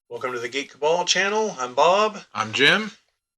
Welcome to the Geek Cabal channel. I'm Bob, I'm Jim.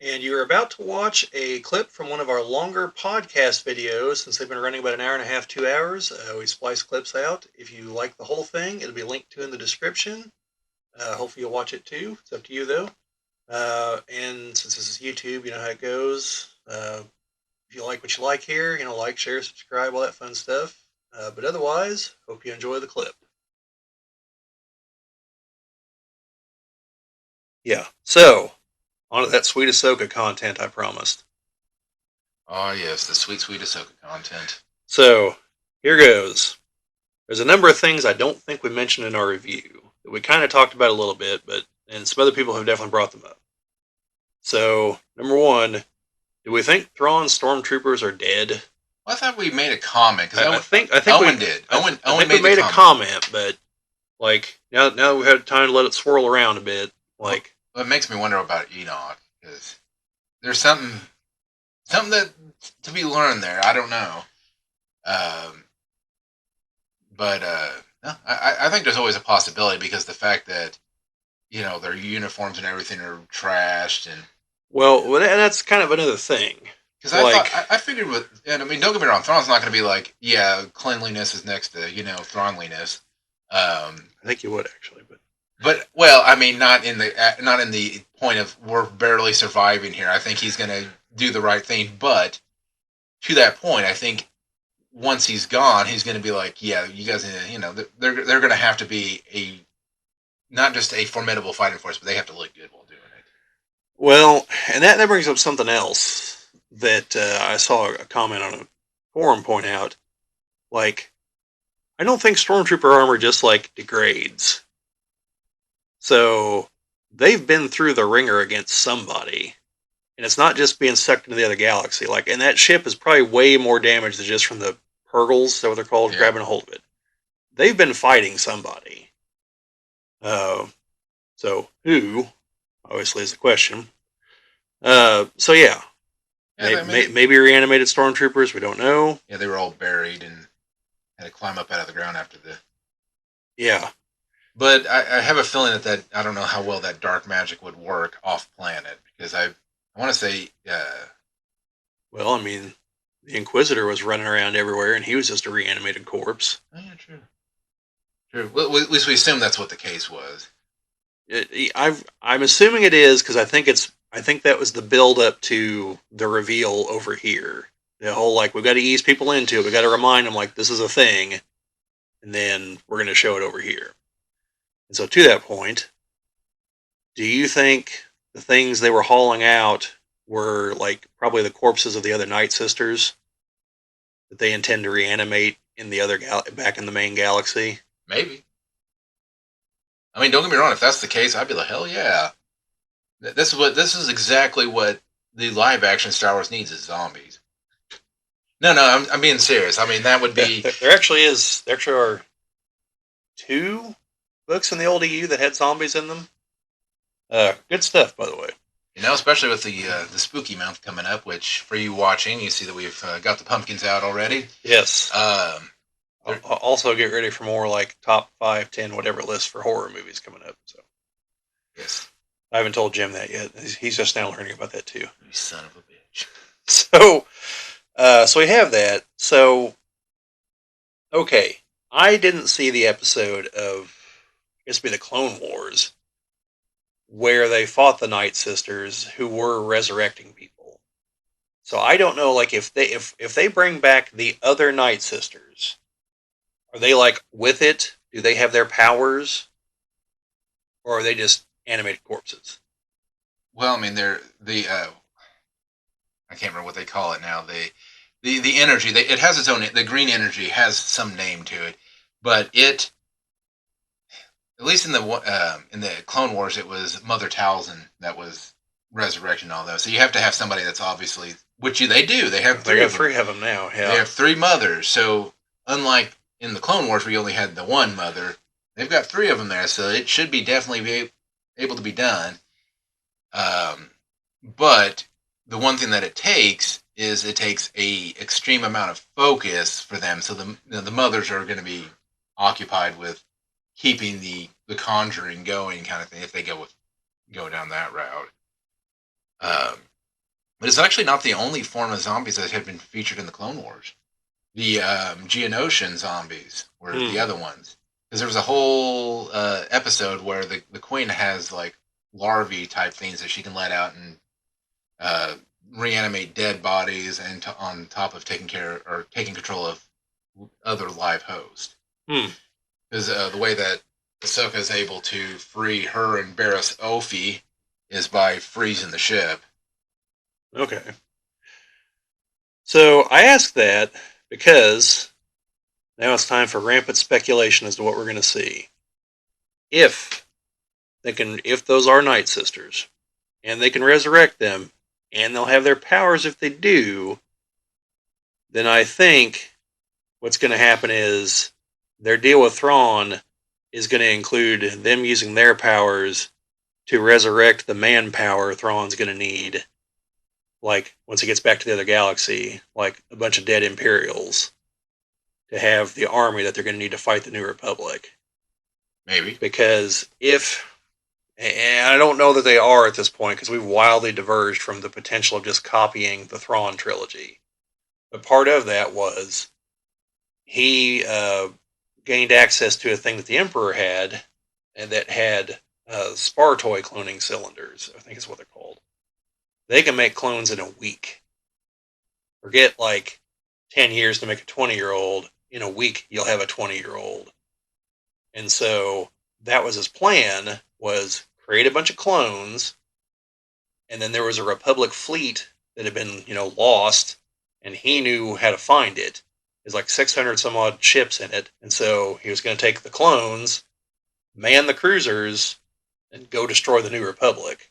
and you're about to watch a clip from one of our longer podcast videos since they've been running about an hour and a half, 2 hours. We splice clips out. If you like the whole thing, it'll be linked to in the description. Hopefully, you'll watch it too. It's up to you, though. And since this is YouTube, you know how it goes. If you like what you like here, like, share, subscribe, all that fun stuff. But otherwise, hope you enjoy the clip. Yeah, so on to that sweet Ahsoka content I promised. Oh, yes, the sweet, sweet Ahsoka content. So, here goes. There's a number of things I don't think we mentioned in our review that we kind of talked about a little bit, and some other people have definitely brought them up. So, number one, do we think Thrawn's stormtroopers are dead? Well, I thought we made a comment because I think Owen did. Owen we made made the a comment, but like now that we've had time to let it swirl around a bit, like Well, it makes me wonder about Enoch because there's something that to be learned there. I don't know, but no, I think there's always a possibility because the fact that their uniforms and everything are trashed and that's kind of another thing. Because I figured and I mean, don't get me wrong, Thrawn's not going to be like, yeah, cleanliness is next to Thrawnliness. I think you would actually, but well, I mean, not in the point of we're barely surviving here. I think he's going to do the right thing, but to that point, I think once he's gone, he's going to be like, yeah, you guys, they're going to have to be not just a formidable fighting force, but they have to look good while doing it. Well, and that brings up something else that I saw a comment on a forum point out. Like, I don't think stormtrooper armor just like degrades. So they've been through the ringer against somebody, and it's not just being sucked into the other galaxy. Like, and that ship is probably way more damaged than just from the Purgles, is that what they're called, grabbing a hold of it. They've been fighting somebody. So who? Obviously, is the question. So yeah, maybe reanimated stormtroopers. We don't know. Yeah, they were all buried and had to climb up out of the ground after the. Yeah, but I have a feeling that I don't know how well that dark magic would work off planet because I want to say. Well, I mean, the Inquisitor was running around everywhere, and he was just a reanimated corpse. Oh, yeah, true. True. Well, at least we assume that's what the case was. I'm assuming it is because I think that was the build up to the reveal over here. The whole like we've got to ease people into it. We got to remind them like this is a thing, and then we're going to show it over here. And so to that point, do you think the things they were hauling out were like probably the corpses of the other Night Sisters that they intend to reanimate in the other back in the main galaxy? Maybe. I mean, don't get me wrong. If that's the case, I'd be like, hell yeah. This is exactly what the live action Star Wars needs is zombies. No, I'm being serious. I mean, that would be. There actually are 2 books in the old EU that had zombies in them. Good stuff, by the way. Especially with the spooky month coming up, which for you watching, you see that we've got the pumpkins out already. Yes. Also, get ready for more like top 5, 10, whatever list for horror movies coming up. So, yes, I haven't told Jim that yet. He's just now learning about that too. You son of a bitch. So we have that. So, okay, I didn't see the episode of I guess it'd be the Clone Wars where they fought the Night Sisters who were resurrecting people. So I don't know, like if they bring back the other Night Sisters. Are they like with it? Do they have their powers, or are they just animated corpses? Well, I mean, they're I can't remember what they call it now. The energy. It has its own. The green energy has some name to it, but it. At least in the Clone Wars, it was Mother Talzin that was resurrecting all those. So you have to have somebody that's obviously, they do. They have three. They got 3 of them now. Yeah, they have 3 mothers. So unlike in the Clone Wars, where you only had the one mother, they've got 3 of them there, so it should be definitely be able to be done. But the one thing that it takes a extreme amount of focus for them. So the mothers are going to be occupied with keeping the the Conjuring going kind of thing if they go down that route. Um, but it's actually not the only form of zombies that had been featured in the Clone Wars. The Geonosian zombies were the other ones. Because there was a whole episode where the Queen has like larvae type things that she can let out and reanimate dead bodies, and on top of taking control of other live hosts. Because the way that Ahsoka is able to free her and Barriss Offee is by freezing the ship. Okay. So I ask that because now it's time for rampant speculation as to what we're going to see. If those are Night Sisters, and they can resurrect them, and they'll have their powers if they do, then I think what's going to happen is their deal with Thrawn is going to include them using their powers to resurrect the manpower Thrawn's going to need. Like, once he gets back to the other galaxy, like a bunch of dead Imperials, to have the army that they're going to need to fight the New Republic. Maybe. Because and I don't know that they are at this point, because we've wildly diverged from the potential of just copying the Thrawn trilogy. But part of that was he gained access to a thing that the Emperor had, and that had spar toy cloning cylinders, I think is what they're called. They can make clones in a week. Forget like 10 years to make a 20-year-old. In a week, you'll have a 20-year-old. And so that was his plan, was create a bunch of clones, and then there was a Republic fleet that had been, lost, and he knew how to find it. There's like 600 some odd ships in it, and so he was going to take the clones, man the cruisers, and go destroy the New Republic.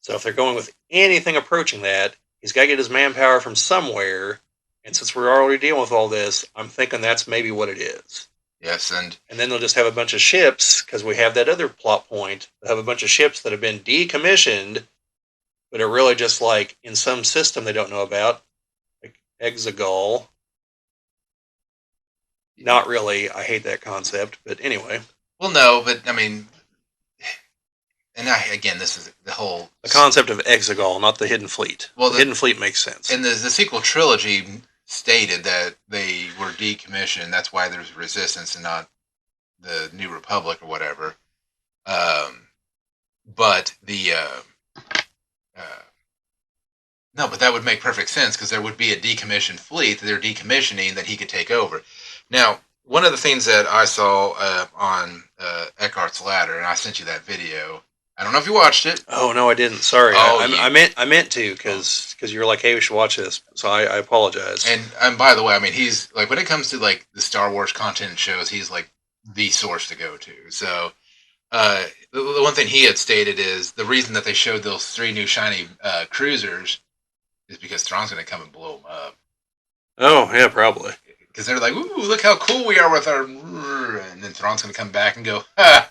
So if they're going with anything approaching that, he's got to get his manpower from somewhere, and since we're already dealing with all this, I'm thinking that's maybe what it is. Yes, and then they'll just have a bunch of ships, because we have that other plot point. They'll have a bunch of ships that have been decommissioned, but are really just like in some system they don't know about, like Exegol. Not really. I hate that concept, but anyway. Well, no, but I mean, again, this is the whole concept of Exegol, not the Hidden Fleet. Well, the Hidden Fleet makes sense. And the sequel trilogy stated that they were decommissioned. That's why there's resistance and not the New Republic or whatever. But the no, but that would make perfect sense, because there would be a decommissioned fleet that they're decommissioning that he could take over. Now, one of the things that I saw on Eckhart's Ladder, and I sent you that video. I don't know if you watched it. Oh no, I didn't. Sorry. I meant to, because you were like, hey, we should watch this. So I apologize. And by the way, I mean, he's like, when it comes to like the Star Wars content shows, he's like the source to go to. So the one thing he had stated is the reason that they showed those 3 new shiny cruisers is because Thrawn's going to come and blow them up. Oh yeah, probably. Because they're like, ooh, look how cool we are with our, and then Thrawn's going to come back and go, ha.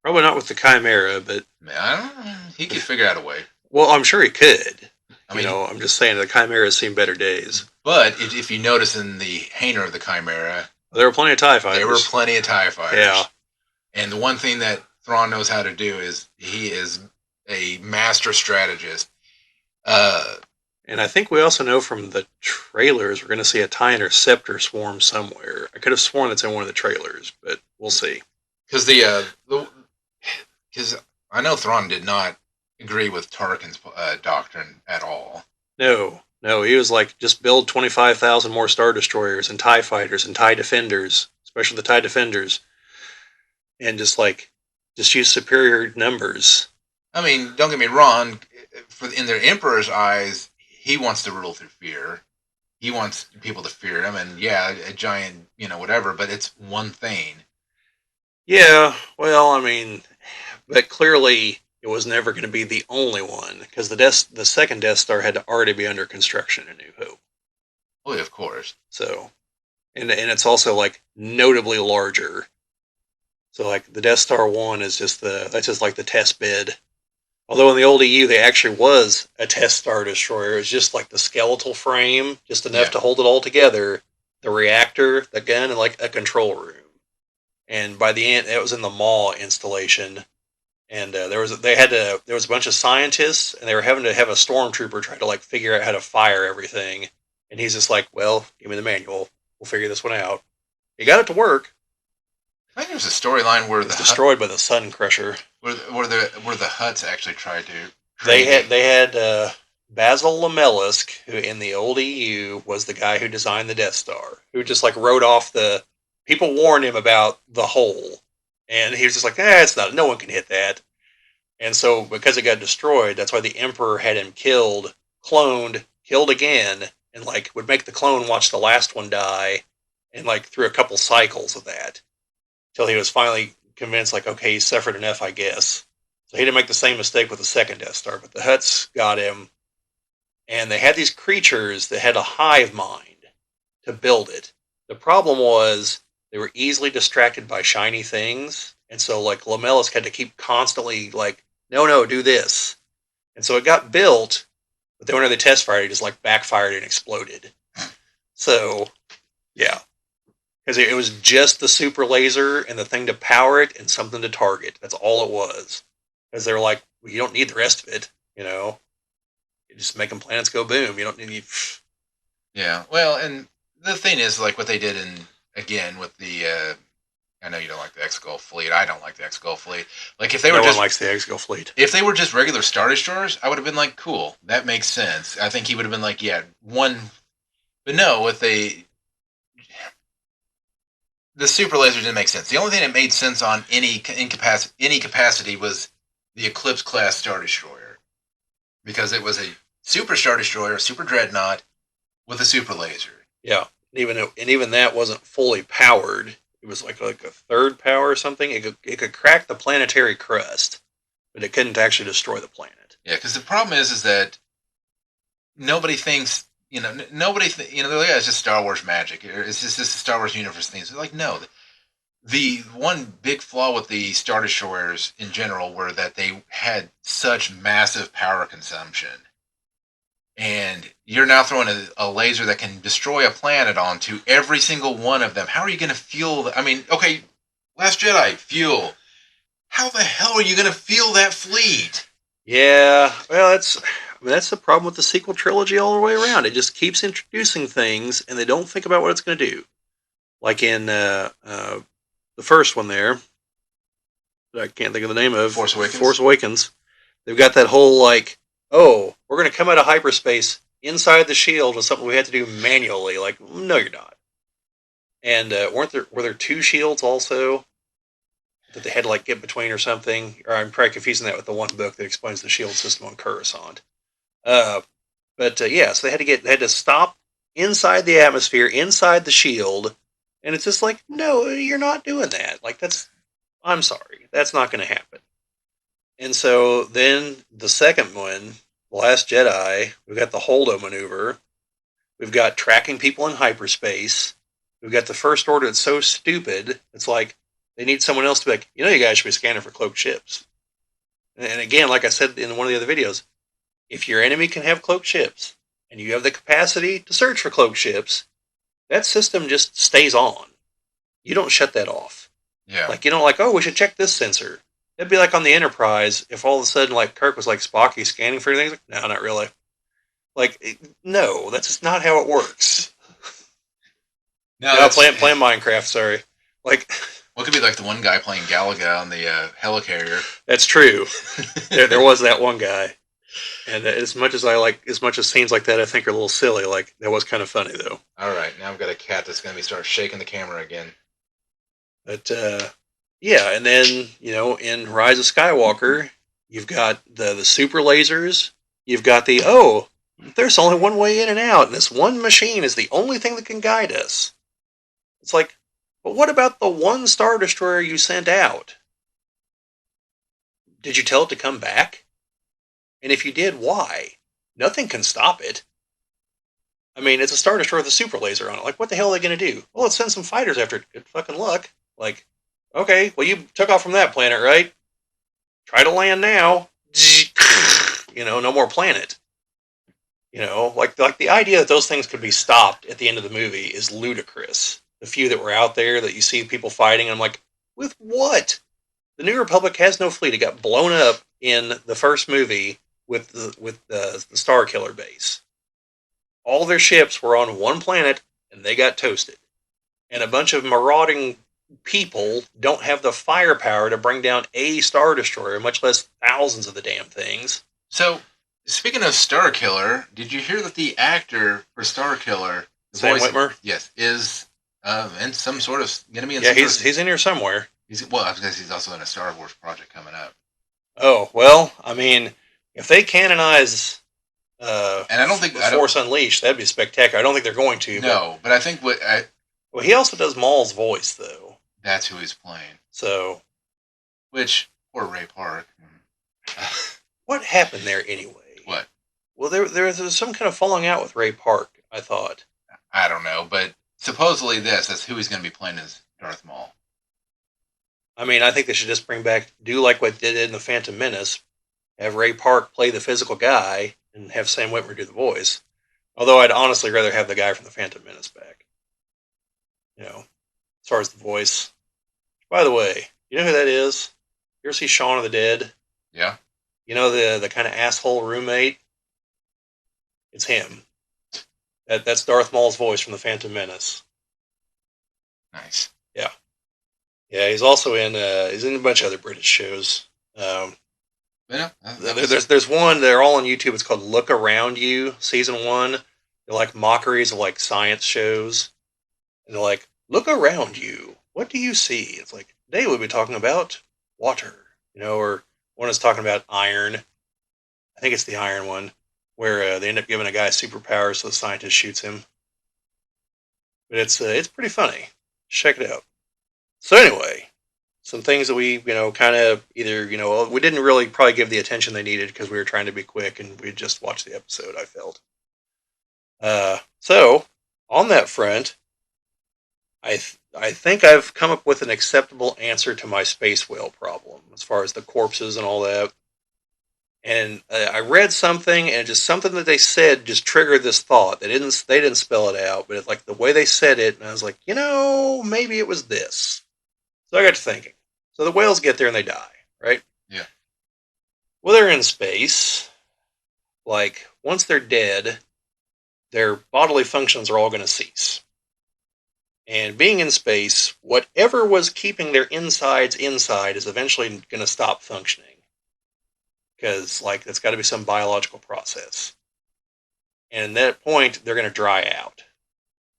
Probably not with the Chimera, but I don't know. He could figure out a way. Well, I'm sure he could. I'm just saying the Chimera has seen better days. But if you notice in the hangar of the Chimera, there were plenty of TIE fighters. There were plenty of TIE fighters. Yeah. And the one thing that Thrawn knows how to do is he is a master strategist. And I think we also know from the trailers we're going to see a TIE Interceptor swarm somewhere. I could have sworn it's in one of the trailers, but we'll see. Because because I know Thrawn did not agree with Tarkin's doctrine at all. No, he was like, just build 25,000 more Star Destroyers and TIE Fighters and TIE Defenders, especially the TIE Defenders, and just use superior numbers. I mean, don't get me wrong, in the Emperor's eyes, he wants to rule through fear. He wants people to fear him, and yeah, a giant, whatever, but it's one thing. Yeah, well, I mean, but clearly it was never going to be the only one, because the second Death Star had to already be under construction in New Hope. Well, of course. So, and it's also like notably larger. So like the Death Star 1 is that's just like the test bed. Although in the old EU, they actually was a test Star Destroyer. It was just like the skeletal frame, just enough to hold it all together. The reactor, the gun, and like a control room. And by the end, it was in the Maw installation, and there was a bunch of scientists, and they were having to have a stormtrooper try to like figure out how to fire everything. And he's just like, "Well, give me the manual. We'll figure this one out." He got it to work. I think there was a storyline where It's destroyed by the Sun Crusher. where the Hutts actually tried to They had Basil Lamelisk, who in the old EU was the guy who designed the Death Star, who just like wrote off the people warned him about the hole, and he was just like, it's not, no one can hit that. And so because it got destroyed, that's why the Emperor had him killed, cloned, killed again, and like would make the clone watch the last one die, and like through a couple cycles of that, till he was finally convinced, like, okay, he suffered enough, I guess. So he didn't make the same mistake with the second Death Star, but the Hutts got him, and they had these creatures that had a hive mind to build it. The problem was they were easily distracted by shiny things, and so like Lamelisk had to keep constantly like, no, do this. And so it got built, but then when they test fired, it just like backfired and exploded. So, yeah. Because it was just the super laser and the thing to power it and something to target. That's all it was. Because they were like, well, you don't need the rest of it, you know? You just making planets go boom. You don't need... Yeah, well, and the thing is, like what they did again with the... I know you don't like the X-Gull fleet. I don't like the X-Gull fleet. Like if they were no just... one likes the X-Gull fleet. If they were just regular Star Destroyers, I would have been like, cool. That makes sense. I think he would have been like, yeah, one... But no, with the super laser didn't make sense. The only thing that made sense on any capacity was the Eclipse class Star Destroyer, because it was a super Star Destroyer, a super dreadnought with a super laser. Yeah, and even that wasn't fully powered. It was like a third power or something. It could crack the planetary crust, but it couldn't actually destroy the planet. Yeah, because the problem is that nobody thinks. Nobody. They're like, it's just Star Wars magic. It's just this Star Wars universe thing. It's like, no. The one big flaw with the Star Destroyers in general were that they had such massive power consumption. And you're now throwing a laser that can destroy a planet onto every single one of them. How are you going to fuel that? I mean, okay, Last Jedi, fuel. How the hell are you going to fuel that fleet? Yeah, well, that's the problem with the sequel trilogy all the way around. It just keeps introducing things, and they don't think about what it's going to do. Like in the first one there, that I can't think of the name of. Force Awakens. They've got that whole, like, oh, we're going to come out of hyperspace inside the shield with something we had to do manually. Like, no, you're not. And were there two shields also that they had to like get between or something? Or I'm probably confusing that with the one book that explains the shield system on Coruscant. Yeah, so they had to stop inside the atmosphere, inside the shield, and it's just like, no, you're not doing that. Like I'm sorry, that's not going to happen. And so then the second one, The Last Jedi, we've got the Holdo maneuver, we've got tracking people in hyperspace, we've got the First Order that's so stupid, it's like they need someone else to be like, you guys should be scanning for cloaked ships. And again, like I said in one of the other videos, if your enemy can have cloaked ships, and you have the capacity to search for cloaked ships, that system just stays on. You don't shut that off. Yeah. Like, oh, we should check this sensor. It'd be like on the Enterprise, if all of a sudden, like, Kirk was like, Spocky scanning for anything. Like, no, not really. Like, no, that's just not how it works. No, playing Minecraft, sorry. Like... Well, it could be like the one guy playing Galaga on the helicarrier. That's true. there was that one guy. And as much as scenes like that I think are a little silly, like, that was kind of funny, though. All right, now I've got a cat that's going to start shaking the camera again. But, yeah, and then, in Rise of Skywalker, you've got the super lasers, you've got there's only one way in and out, and this one machine is the only thing that can guide us. It's like, but what about the one Star Destroyer you sent out? Did you tell it to come back? And if you did, why? Nothing can stop it. I mean, it's a Star Destroyer with a super laser on it. Like, what the hell are they going to do? Well, let's send some fighters after it. Good fucking luck. Like, okay, well, you took off from that planet, right? Try to land now. No more planet. Like the idea that those things could be stopped at the end of the movie is ludicrous. The few that were out there that you see people fighting, I'm like, With what? The New Republic has no fleet. It got blown up in the first movie with the Star Killer base. All their ships were on one planet, and they got toasted. And a bunch of marauding people don't have the firepower to bring down a Star Destroyer, much less thousands of the damn things. So, speaking of Star Killer, did you hear that the actor for Star Killer, the Sam voice, Witwer? yes, is in some sort of going to be in Yeah, some sort he's in here somewhere. well, I guess he's also in a Star Wars project coming up. Oh, well, I mean, if they canonize And I don't think Force Unleashed, that'd be spectacular. I don't think they're going to. No, but I think Well, he also does Maul's voice, though. that's who he's playing. So, Which poor Ray Park. what happened there anyway? What? Well, there was some kind of falling out with Ray Park, I thought. I don't know, but supposedly that's who he's going to be playing as Darth Maul. I mean, I think they should just do like what they did in The Phantom Menace, have Ray Park play the physical guy, and have Sam Witwer do the voice. Although I'd honestly rather have the guy from The Phantom Menace back. You know, as far as the voice. By the way, you know who that is? You ever see Shaun of the Dead? Yeah. You know the kind of asshole roommate? It's him. That's Darth Maul's voice from The Phantom Menace. Nice. Yeah. Yeah, he's also he's in a bunch of other British shows. Yeah, there's one, they're all on YouTube, it's called Look Around You, season 1. They're like mockeries of like science shows. And they're like, look around you. What do you see? It's like, today we'll be talking about water. Or one is talking about iron. I think it's the iron one, where they end up giving a guy superpowers so the scientist shoots him. But it's pretty funny. Check it out. So anyway, some things that we, kind of either, we didn't really probably give the attention they needed because we were trying to be quick and we just watched the episode, I felt. So, on that front, I think I've come up with an acceptable answer to my space whale problem as far as the corpses and all that. And I read something, and just something that they said just triggered this thought. They didn't spell it out, but it's like the way they said it, and I was like, maybe it was this. So I got to thinking. So the whales get there and they die, right? Yeah. Well, they're in space. Like, once they're dead, their bodily functions are all going to cease. And being in space, whatever was keeping their insides inside is eventually going to stop functioning. Because, that's got to be some biological process. And at that point, they're going to dry out.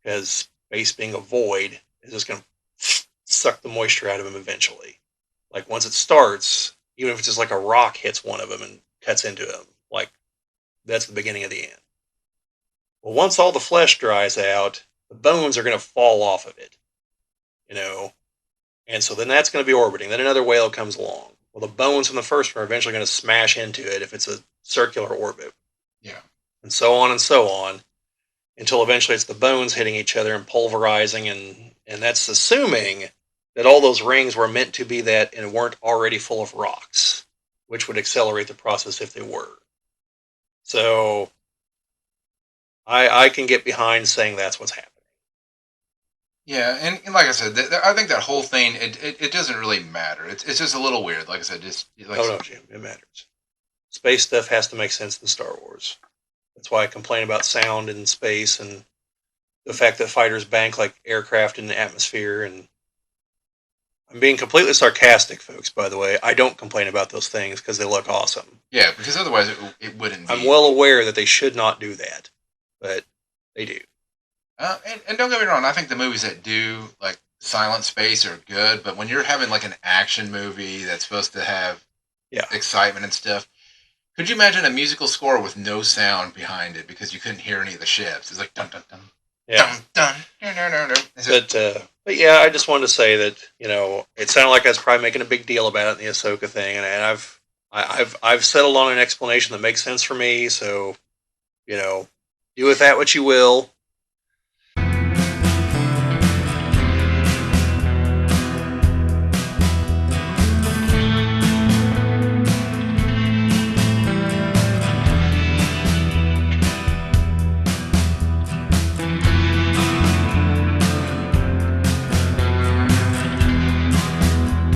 Because space being a void is just going to suck the moisture out of them eventually. Like, once it starts, even if it's just like a rock hits one of them and cuts into them, that's the beginning of the end. Well, once all the flesh dries out, the bones are going to fall off of it. And so then that's going to be orbiting. Then another whale comes along. Well, the bones from the first one are eventually going to smash into it if it's a circular orbit. Yeah. And so on, until eventually it's the bones hitting each other and pulverizing, and that's assuming that all those rings were meant to be that and weren't already full of rocks, which would accelerate the process if they were. So I can get behind saying that's what's happening. Yeah, and like I said, I think that whole thing, it doesn't really matter. It's just a little weird. Like I said, No, Jim, it matters. Space stuff has to make sense in Star Wars. That's why I complain about sound in space and the fact that fighters bank like aircraft in the atmosphere. And I'm being completely sarcastic, folks, by the way. I don't complain about those things because they look awesome. Yeah, because otherwise it wouldn't be. I'm well aware that they should not do that, but they do. And don't get me wrong, I think the movies that do silent space are good, but when you're having an action movie that's supposed to have excitement and stuff, could you imagine a musical score with no sound behind it because you couldn't hear any of the ships? It's like dun dun dun, dun dun dun dun dun. But yeah, I just wanted to say that it sounded like I was probably making a big deal about it in the Ahsoka thing, and I've settled on an explanation that makes sense for me. So do with that what you will.